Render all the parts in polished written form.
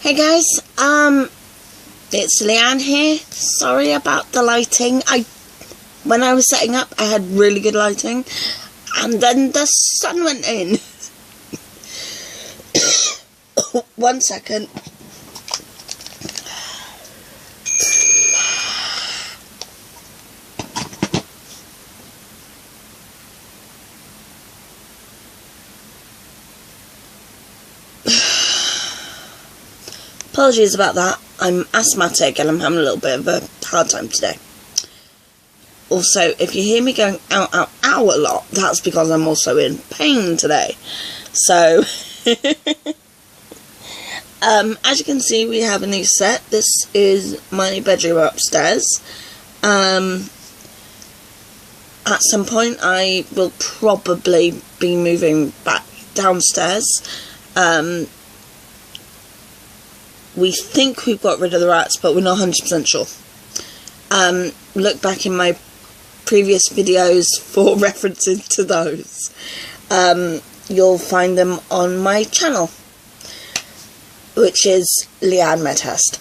Hey guys, it's Leanne here. Sorry about the lighting. When I was setting up, I had really good lighting, and then the sun went in. 1 second. Apologies about that. I'm asthmatic and I'm having a little bit of a hard time today. Also, if you hear me going ow, ow, ow a lot, that's because I'm also in pain today. So, as you can see, we have a new set. This is my bedroom upstairs. At some point, I will probably be moving back downstairs. We think we've got rid of the rats, but we're not 100% sure. Look back in my previous videos for references to those. You'll find them on my channel, which is Leanne Medhurst.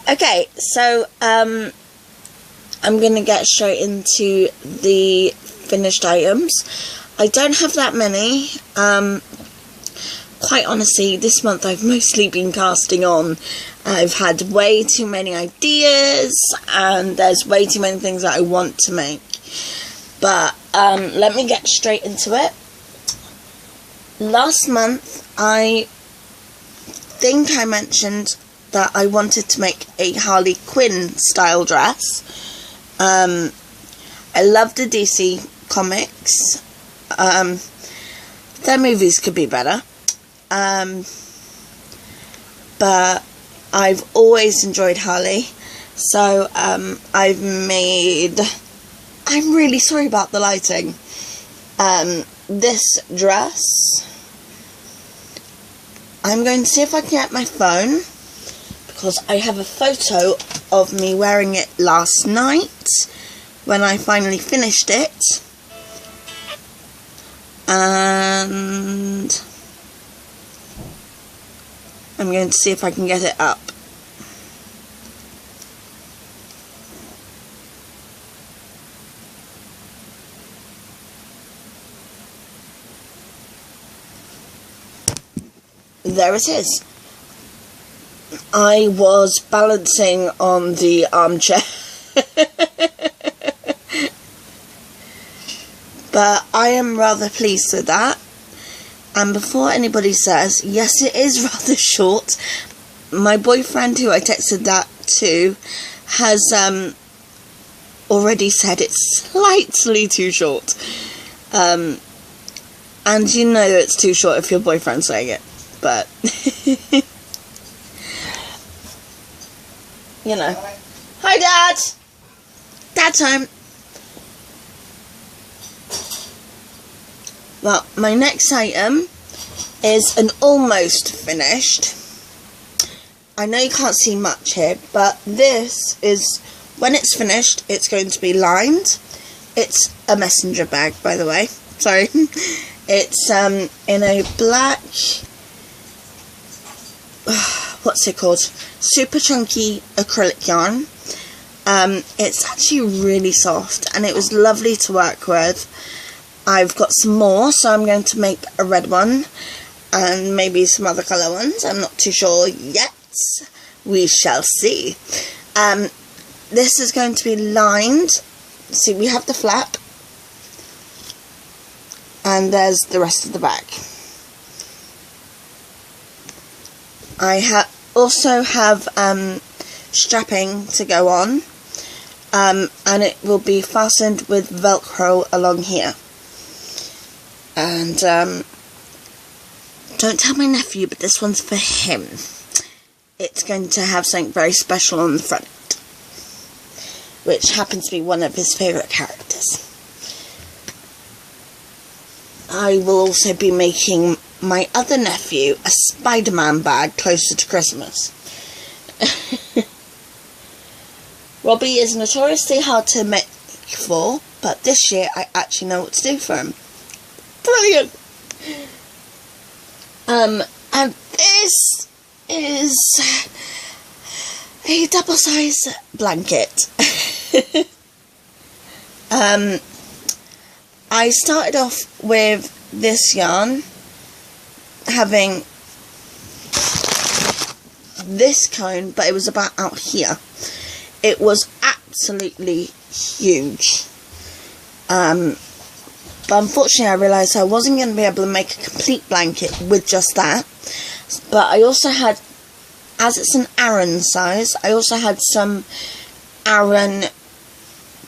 Okay, so I'm going to get straight into the finished items. I don't have that many. Quite honestly, this month I've mostly been casting on. I've had way too many ideas, and there's way too many things that I want to make. But let me get straight into it. Last month, I think I mentioned that I wanted to make a Harley Quinn style dress. I love the DC comics. Their movies could be better. But I've always enjoyed Harley, so I've made, I'm really sorry about the lighting, this dress. I'm going to see if I can get my phone, because I have a photo of me wearing it last night when I finally finished it, and I'm going to see if I can get it up. There it is. I was balancing on the armchair. But I am rather pleased with that. And before anybody says, yes, it is rather short, my boyfriend, who I texted that to, has already said it's slightly too short. And you know it's too short if your boyfriend's saying it. But, you know. Hi, Dad! Dad time! Well, my next item is an almost finished. I know you can't see much here, but this is, when it's finished, it's going to be lined. It's a messenger bag, by the way. Sorry. It's in a black, what's it called? Super chunky acrylic yarn. It's actually really soft, and it was lovely to work with. I've got some more, so I'm going to make a red one and maybe some other colour ones. I'm not too sure yet. We shall see. This is going to be lined. See, we have the flap, and there's the rest of the bag. I also have strapping to go on, and it will be fastened with Velcro along here. And, don't tell my nephew, but this one's for him. It's going to have something very special on the front, which happens to be one of his favourite characters. I will also be making my other nephew a Spider-Man bag closer to Christmas. Robbie is notoriously hard to make for, but this year I actually know what to do for him. Brilliant! And this is a double-sized blanket. I started off with this yarn having this cone, but it was about out here. It was absolutely huge. But unfortunately I realised I wasn't going to be able to make a complete blanket with just that. But I also had, as it's an Aran size, I also had some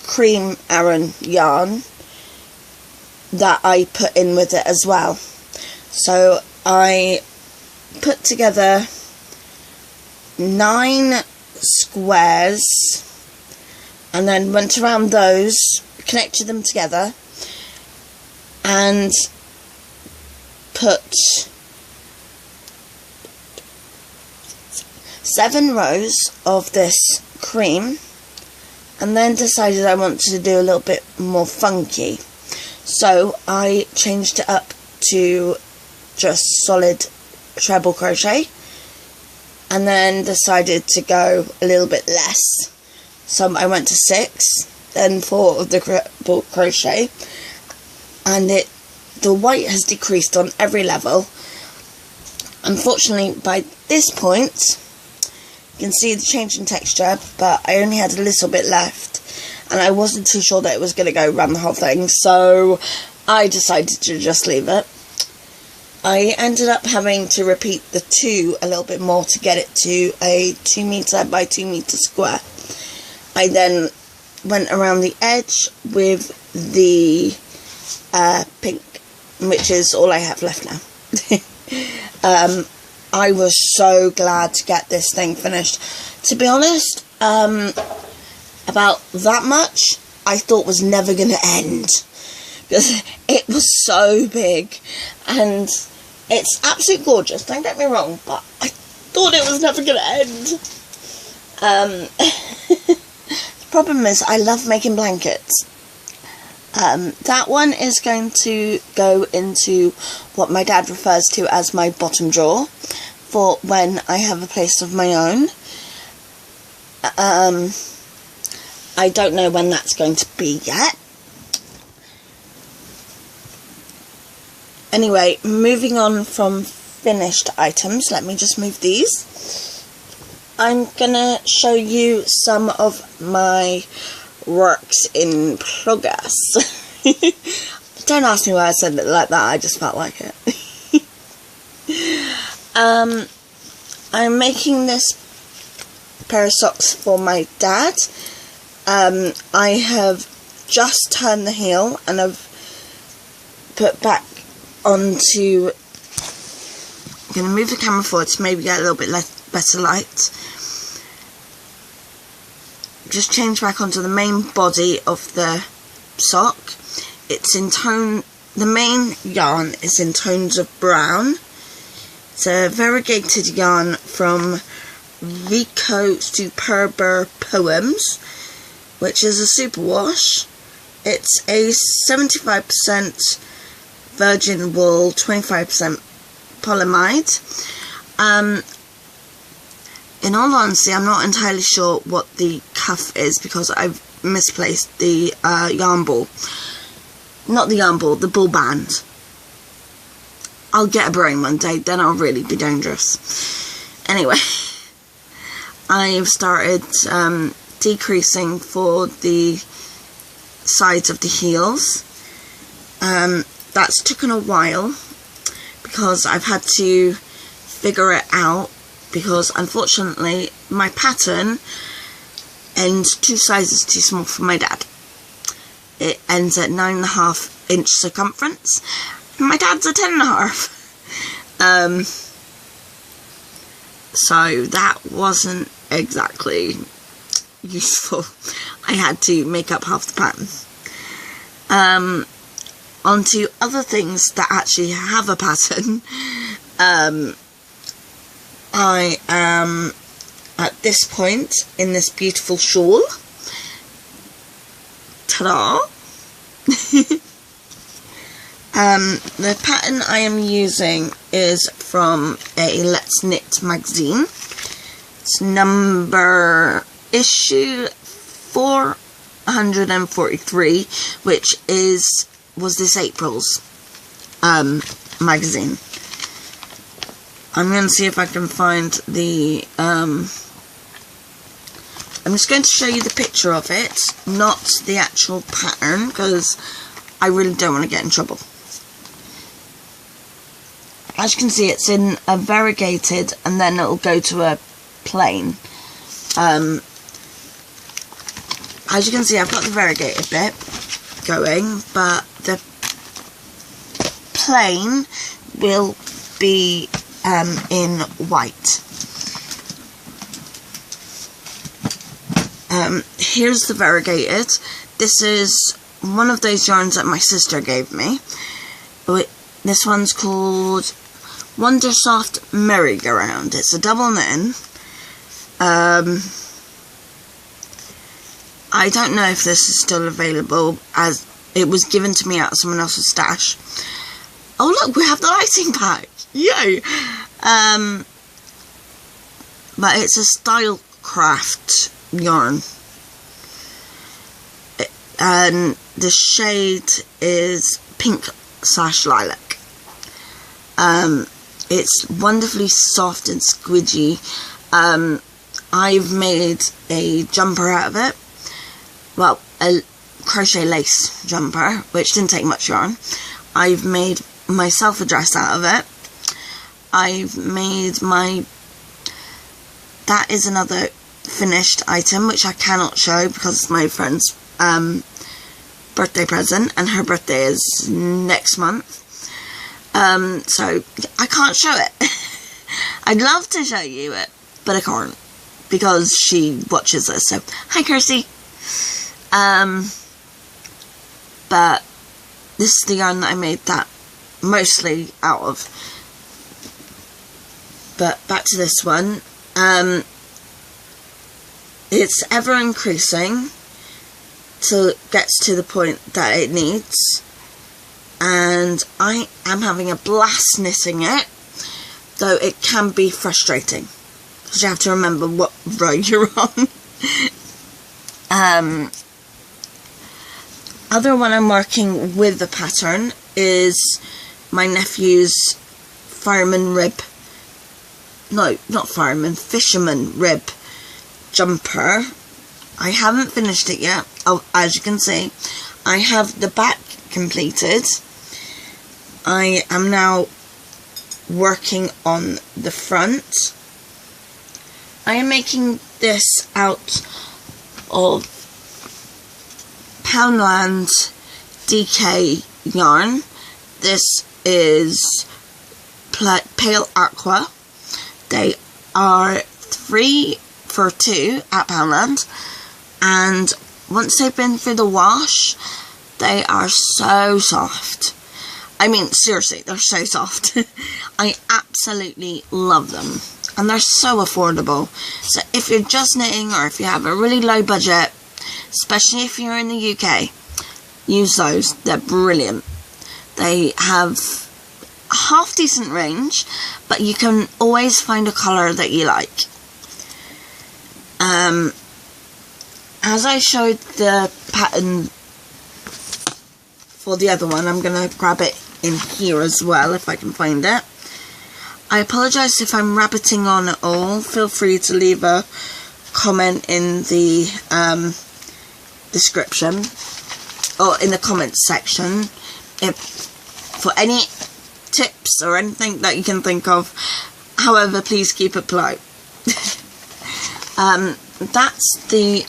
cream Aran yarn that I put in with it as well. So I put together 9 squares and then went around those, connected them together, and put 7 rows of this cream, and then decided I wanted to do a little bit more funky. So I changed it up to just solid treble crochet, and then decided to go a little bit less. So I went to 6, then 4 of the treble crochet, and the white has decreased on every level. Unfortunately, by this point, you can see the change in texture, but I only had a little bit left, and I wasn't too sure that it was going to go around the whole thing, so I decided to just leave it. I ended up having to repeat the 2 a little bit more to get it to a 2 meter by 2 meter square. I then went around the edge with the pink, which is all I have left now. I was so glad to get this thing finished. To be honest, about that much I thought was never going to end, because it was so big, and it's absolutely gorgeous, don't get me wrong, but I thought it was never going to end. The problem is I love making blankets. That one is going to go into what my dad refers to as my bottom drawer for when I have a place of my own. I don't know when that's going to be yet. Anyway, moving on from finished items, let me just move these. I'm gonna show you some of my works in progress. Don't ask me why I said it like that, I just felt like it. I'm making this pair of socks for my dad. I have just turned the heel and I've put back onto, I'm going to move the camera forward to maybe get a little bit better light. Just change back onto the main body of the sock. It's in tone, the main yarn is in tones of brown. It's a variegated yarn from Rico Superber Poems, which is a superwash. It's a 75% virgin wool, 25% polyamide. In all honesty, I'm not entirely sure what the cuff is because I've misplaced the yarn ball. Not the yarn ball, the ball band. I'll get a brain one day, then I'll really be dangerous. Anyway, I've started decreasing for the sides of the heels. That's taken a while because I've had to figure it out, because unfortunately my pattern ends 2 sizes too small for my dad. It ends at 9.5 inch circumference, and my dad's a 10.5. So that wasn't exactly useful. I had to make up half the pattern. Onto other things that actually have a pattern. I am at this point in this beautiful shawl. Ta-da! The pattern I am using is from a Let's Knit magazine. It's issue 443, which was this April's magazine. I'm going to see if I can find the I'm just going to show you the picture of it, not the actual pattern, because I really don't want to get in trouble. As you can see, it's in a variegated, and then it'll go to a plain. As you can see, I've got the variegated bit going, but the plain will be in white. Here's the variegated. This is one of those yarns that my sister gave me. This one's called Wondersoft Merry-Go-Round. It's a double knitting. I don't know if this is still available, as it was given to me out of someone else's stash. Oh look, we have the lighting pack! Yay! But it's a Stylecraft yarn. And the shade is pink/lilac. It's wonderfully soft and squidgy. I've made a jumper out of it. Well, a crochet lace jumper, which didn't take much yarn. I've made myself a dress out of it. I've made that is another finished item, which I cannot show because it's my friend's birthday present, and her birthday is next month. So I can't show it. I'd love to show you it, but I can't because she watches this. So hi, Kirsty. But this is the yarn that I made that mostly out of. But back to this one. It's ever increasing till it gets to the point that it needs, and I am having a blast knitting it, though it can be frustrating because you have to remember what row you're on. Other one I'm working with the pattern is my nephew's fisherman rib jumper. I haven't finished it yet. Oh, as you can see, I have the back completed. I am now working on the front. I am making this out of Poundland DK yarn. This is Pale Aqua. They are 3 for 2 at Poundland, and once they've been through the wash, they are so soft. I mean, seriously, they're so soft. I absolutely love them, and they're so affordable. So if you're just knitting, or if you have a really low budget, especially if you're in the UK, use those. They're brilliant. They have a half decent range, but you can always find a colour that you like. As I showed the pattern for the other one, I'm going to grab it in here as well if I can find it. I apologise if I'm rabbiting on at all. Feel free to leave a comment in the description or in the comments section for any tips or anything that you can think of. However, please keep it polite. That's the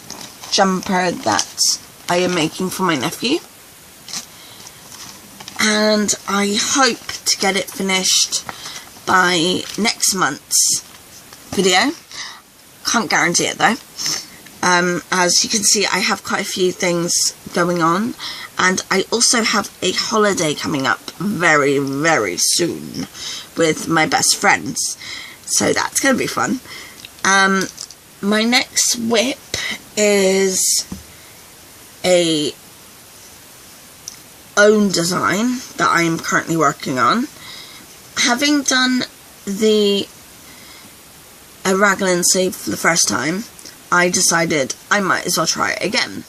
jumper that I am making for my nephew, and I hope to get it finished by next month's video. Can't guarantee it though. As you can see, I have quite a few things going on, and I also have a holiday coming up very, very soon with my best friends, so that's going to be fun. My next whip is a own design that I am currently working on. Having done the raglan sleeve for the first time, I decided I might as well try it again.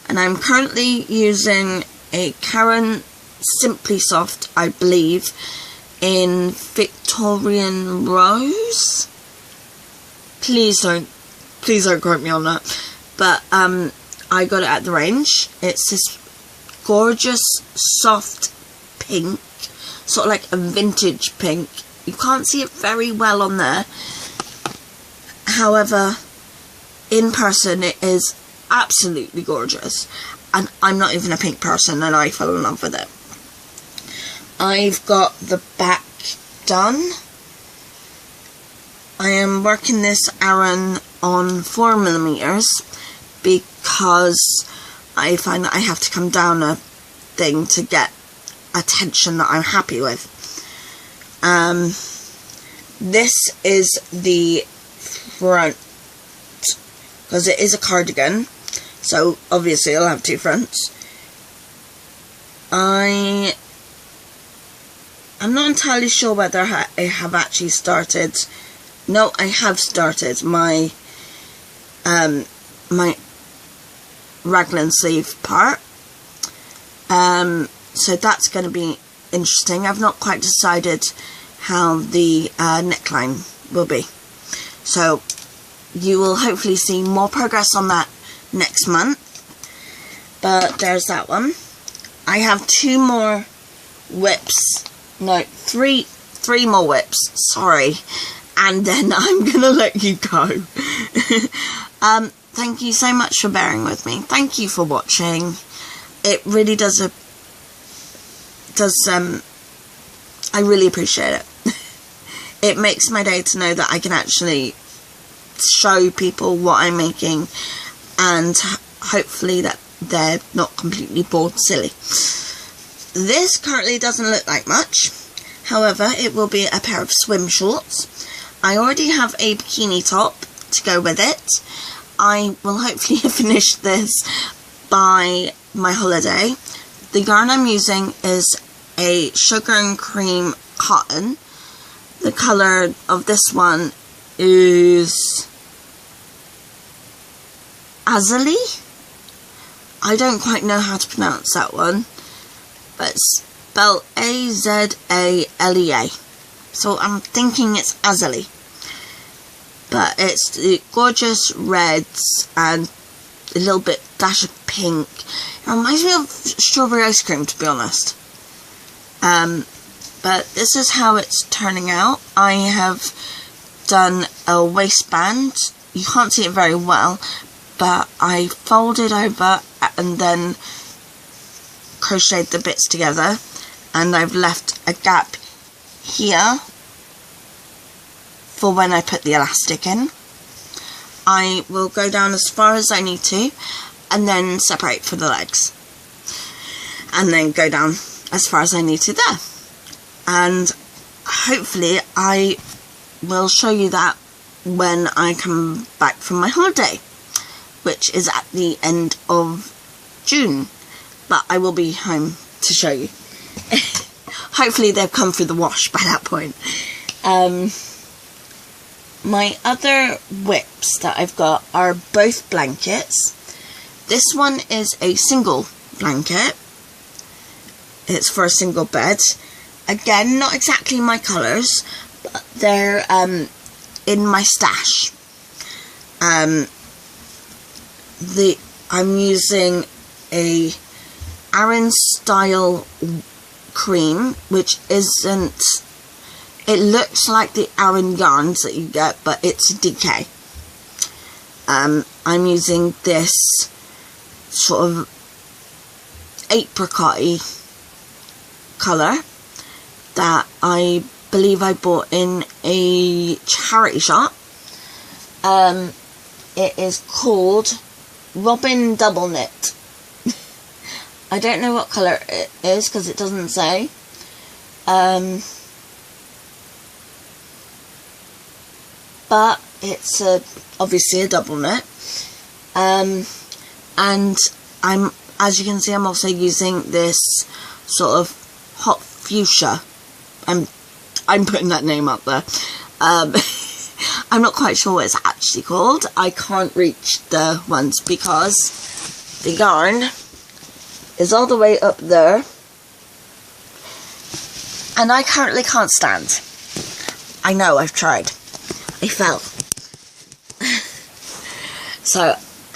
And I'm currently using a Karen Simply Soft, I believe, in Victorian Rose. Please don't quote me on that. But I got it at the range. It's this gorgeous soft pink, sort of like a vintage pink. You can't see it very well on there. However, in person it is absolutely gorgeous. And I'm not even a pink person, and I fell in love with it. I've got the back done. I am working this Aran on 4mm because I find that I have to come down a thing to get a tension that I'm happy with. This is the front, because it is a cardigan, so obviously it'll have two fronts. I'm not entirely sure whether I have actually started. No, I have started my my raglan sleeve part. So that's going to be interesting. I've not quite decided how the neckline will be. So you will hopefully see more progress on that next month. But there's that one. I have two more whips. No, three more whips. Sorry. And then I'm going to let you go. Thank you so much for bearing with me. Thank you for watching. It really does I really appreciate it. It makes my day to know that I can actually show people what I'm making, and hopefully that they're not completely bored silly. This currently doesn't look like much. However, it will be a pair of swim shorts. I already have a bikini top to go with it. I will hopefully finish this by my holiday. The yarn I'm using is a sugar and cream cotton. The colour of this one is Azalea. I don't quite know how to pronounce that one, but it's spelled A-Z-A-L-E-A. So I'm thinking it's Azalea. But it's the gorgeous reds and a little bit dash of pink. It reminds me of strawberry ice cream, to be honest. But this is how it's turning out. I have done a waistband. You can't see it very well, but I folded over and then crocheted the bits together, and I've left a gap here for when I put the elastic in. I will go down as far as I need to and then separate for the legs, and then go down as far as I need to there, and hopefully I will show you that when I come back from my holiday, which is at the end of June, but I will be home to show you. Hopefully they've come through the wash by that point. My other whips that I've got are both blankets. This one is a single blanket. It's for a single bed. Again, not exactly my colours, but they're in my stash. I'm using a Aran style cream, which isn't, it looks like the Aran yarns that you get, but it's DK. I'm using this sort of apricot-y colour that I believe I bought in a charity shop. It is called Robin Double Knit. I don't know what colour it is because it doesn't say. But it's obviously a double knit. And as you can see, I'm also using this sort of hot fuchsia. I'm putting that name out there. I'm not quite sure what it's actually called. I can't reach the ones because the yarn is all the way up there. And I currently can't stand. I know, I've tried. I fell. So,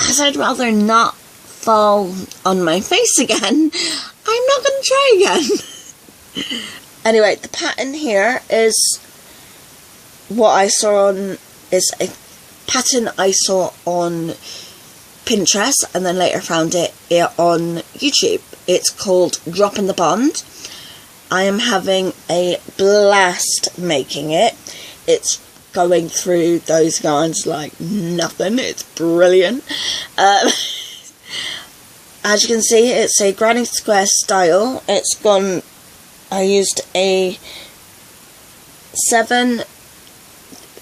as I'd rather not fall on my face again, I'm not going to try again. Anyway, the pattern here is what I saw on, is a pattern I saw on Pinterest and then later found it on YouTube. It's called Drop in the Pond. I am having a blast making it. It's going through those yarns like nothing. It's brilliant. As you can see, it's a granny square style. It's gone, I used a 7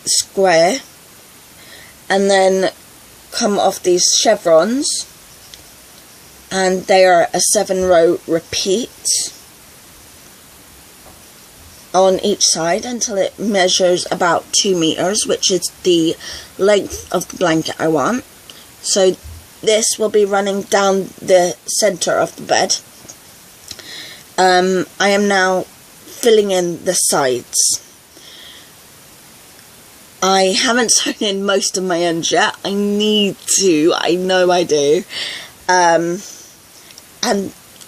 square and then come off these chevrons, and they are a 7-row repeat on each side until it measures about 2 meters, which is the length of the blanket I want. So this will be running down the center of the bed. I am now filling in the sides. I haven't sewn in most of my ends yet. I need to. I know I do. And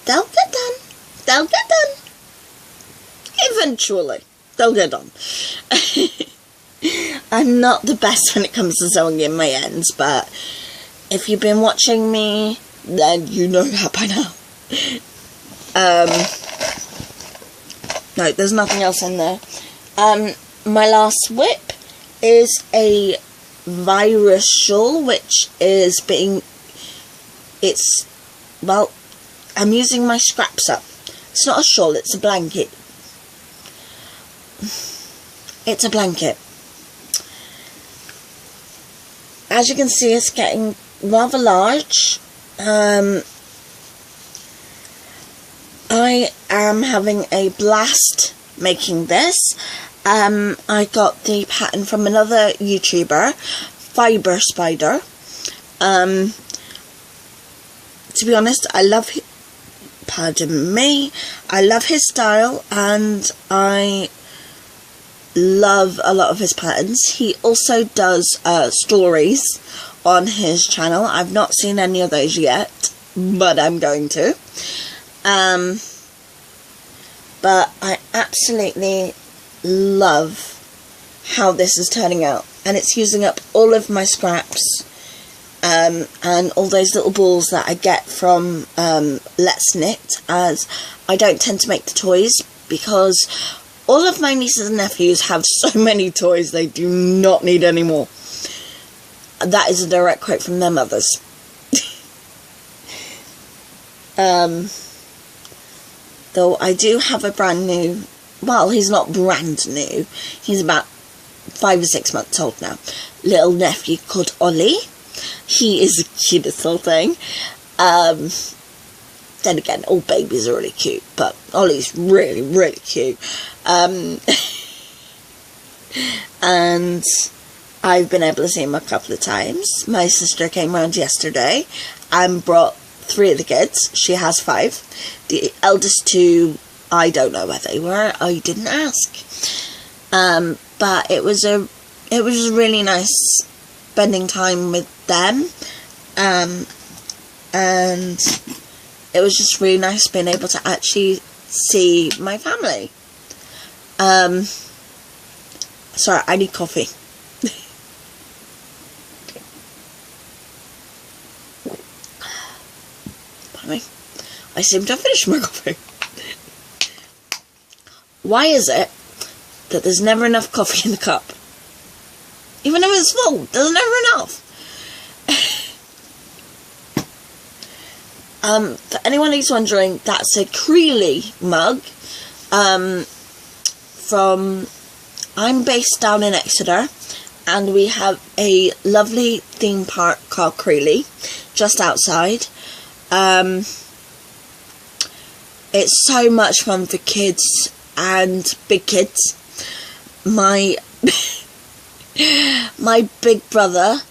they'll get done. They'll get done. Eventually, they'll get done. I'm not the best when it comes to sewing in my ends, but if you've been watching me, then you know that by now. No, there's nothing else in there. My last whip is a virus shawl, which is well, I'm using my scraps up. It's not a shawl, it's a blanket. It's a blanket. As you can see, it's getting rather large. I am having a blast making this. I got the pattern from another YouTuber, Fiber Spider. To be honest, I love his style, and I love a lot of his patterns. He also does stories on his channel. I've not seen any of those yet, but I'm going to. But I absolutely love how this is turning out, and it's using up all of my scraps, and all those little balls that I get from Let's Knit, as I don't tend to make the toys because all of my nieces and nephews have so many toys they do not need any more. That is a direct quote from their mothers. Though I do have a brand new, well, he's not brand new, he's about 5 or 6 months old now, little nephew called Ollie. He is the cutest little thing. Then again, all babies are really cute, but Ollie's really, really cute. And I've been able to see him a couple of times. My sister came round yesterday and brought 3 of the kids. She has 5. The eldest 2, I don't know where they were. I didn't ask. But it was really nice spending time with them. And it was just really nice being able to actually see my family. Sorry, I need coffee. Pardon me. I seem to have finished my coffee. Why is it that there's never enough coffee in the cup? Even if it's full, there's never enough. For anyone who's wondering, that's a Creeley mug. I'm based down in Exeter, and we have a lovely theme park called Creeley, just outside. It's so much fun for kids and big kids. my my big brother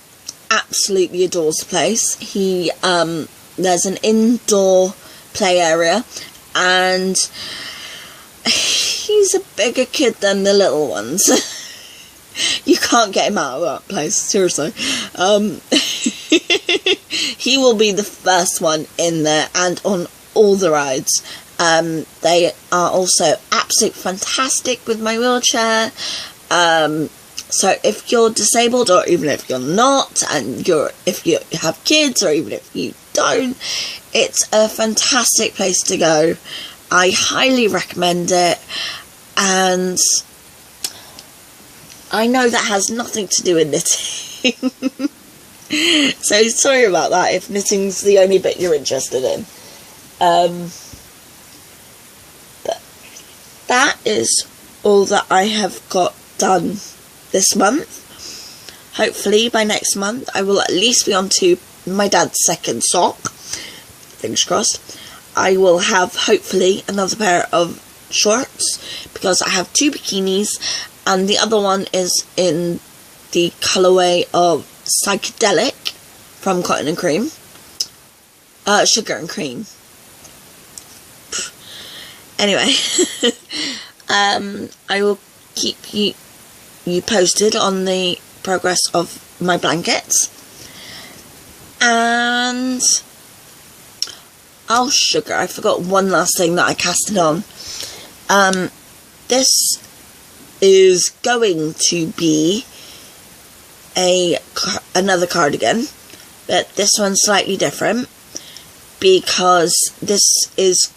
absolutely adores the place. He there's an indoor play area, and he's a bigger kid than the little ones. You can't get him out of that place, seriously. He will be the first one in there and on all the rides. They are also absolutely fantastic with my wheelchair. So if you're disabled, or even if you're not, and if you have kids, or even if you don't, it's a fantastic place to go. I highly recommend it, and I know that has nothing to do with knitting. So sorry about that if knitting's the only bit you're interested in. But that is all that I have got done this month. Hopefully by next month I will at least be on to my dad's second sock. Fingers crossed. I will have hopefully another pair of shorts, because I have 2 bikinis and the other one is in the colourway of Psychedelic from Cotton and Cream. Sugar and Cream. Anyway, I will keep you posted on the progress of my blankets. And oh sugar, I forgot one last thing that I casted on. This is going to be another cardigan, but this one's slightly different, because this is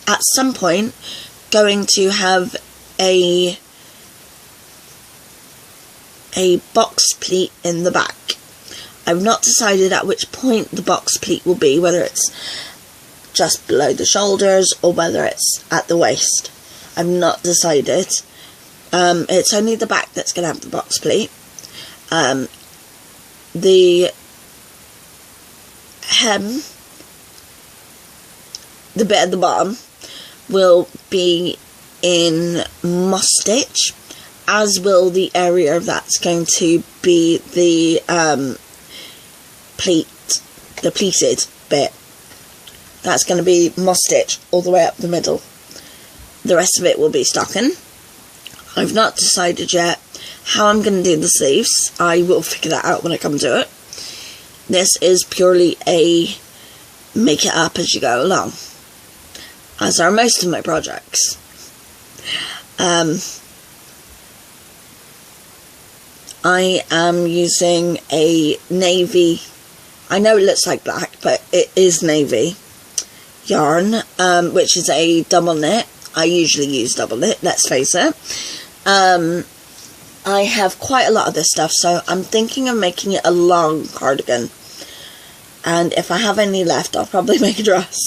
at some point going to have a box pleat in the back. I've not decided at which point the box pleat will be, whether it's just below the shoulders or whether it's at the waist. I've not decided. It's only the back that's going to have the box pleat. The hem, the bit at the bottom, will be in moss stitch, as will the area that's going to be the pleated bit. That's going to be moss stitch all the way up the middle. The rest of it will be stocking. I've not decided yet how I'm going to do the sleeves. I will figure that out when I come to it. This is purely a make it up as you go along, as are most of my projects. I am using a navy, I know it looks like black, but it is navy yarn, which is a double knit. I usually use double knit, let's face it. I have quite a lot of this stuff, so I'm thinking of making it a long cardigan. And if I have any left, I'll probably make a dress.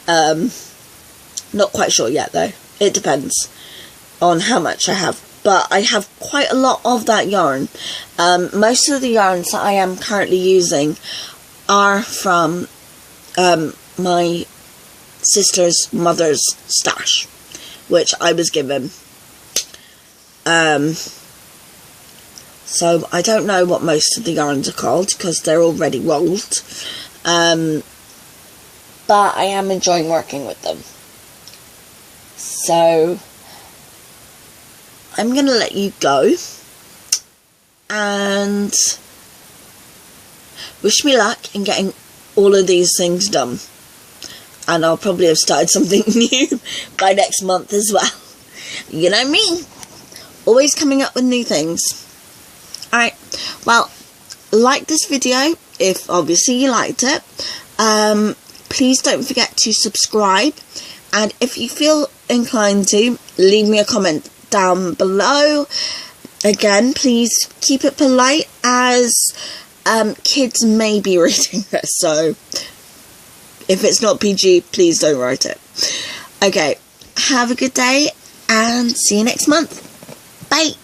Not quite sure yet, though. It depends on how much I have. But I have quite a lot of that yarn. Most of the yarns that I am currently using are from my sister's mother's stash, which I was given. So I don't know what most of the yarns are called, because they're already rolled. But I am enjoying working with them. So I'm going to let you go and wish me luck in getting all of these things done. And I'll probably have started something new by next month as well. You know me, always coming up with new things. Alright, well, like this video if obviously you liked it. Please don't forget to subscribe, and if you feel inclined to, leave me a comment down below. Again, please keep it polite, as kids may be reading this, so if it's not PG, please don't write it. Okay, have a good day and see you next month. Bye.